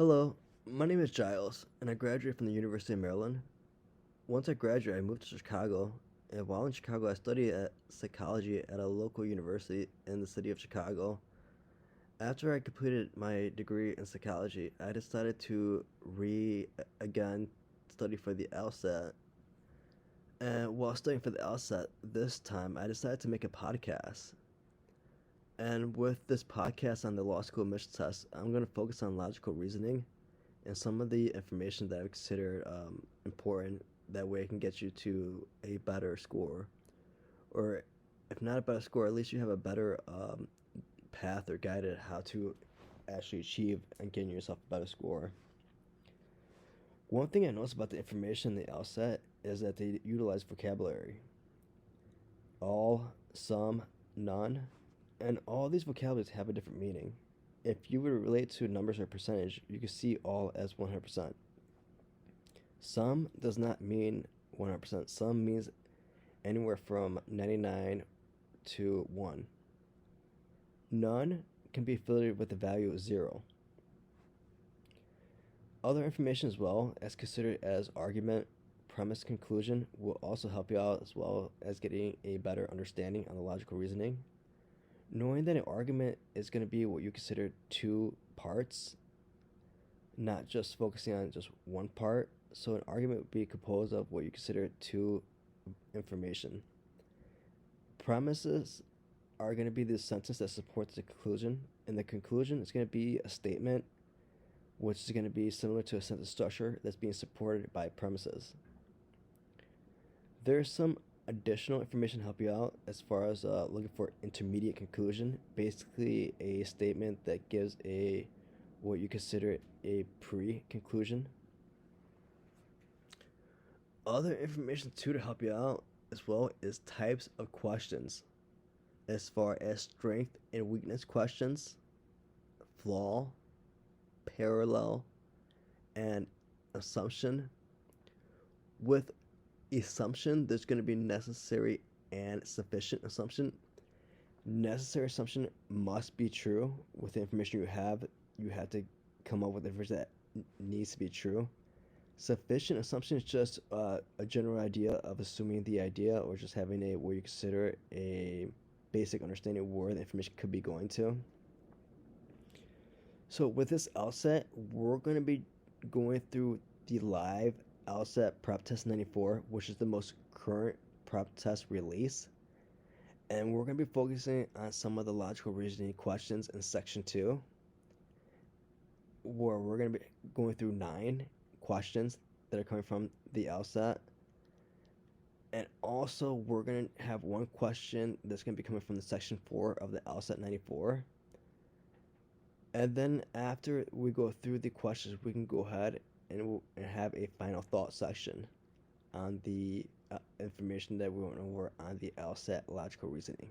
Hello, my name is Giles, and I graduated from the University of Maryland. Once I graduated, I moved to Chicago, and while in Chicago, I studied psychology at a local university in the city of Chicago. After I completed my degree in psychology, I decided to again study for the LSAT. And while studying for the LSAT this time, I decided to make a podcast. And with this podcast on the law school admissions test, I'm going to focus on logical reasoning and some of the information that I consider important. That way, I can get you to a better score, or if not a better score, at least you have a better path or guided how to actually achieve and getting yourself a better score. One thing I noticed about the information in the LSAT is that they utilize vocabulary: all, some, none, and all these vocabularies have a different meaning. If you were to relate to numbers or percentage, you could see all as 100%. Some does not mean 100%. Some means anywhere from 99 to 1. None can be affiliated with the value of 0. Other information as well as considered as argument, premise, conclusion will also help you out, as well as getting a better understanding on the logical reasoning. Knowing that an argument is going to be what you consider two parts, not just focusing on just one part. So an argument would be composed of what you consider two information. Premises are going to be the sentence that supports the conclusion, and the conclusion is going to be a statement which is going to be similar to a sentence structure that's being supported by premises. There's some additional information to help you out as far as looking for intermediate conclusion, basically a statement that gives a what you consider a pre-conclusion. Other information too to help you out as well is types of questions, as far as strength and weakness questions, flaw, parallel, and assumption. With assumption, there's going to be necessary and sufficient assumption. Necessary assumption must be true. With the information you have to come up with information that needs to be true. Sufficient assumption is just a general idea of assuming the idea, or just having a what you consider a basic understanding of where the information could be going to. So with this LSAT, we're going to be going through the live LSAT Prep Test 94, which is the most current prep test release. And we're going to be focusing on some of the logical reasoning questions in section 2, where we're going to be going through 9 questions that are coming from the LSAT. And also, we're going to have one question that's going to be coming from the section 4 of the LSAT 94. And then after we go through the questions, we can go ahead and have a final thought section on the information that we went over on the LSAT logical reasoning.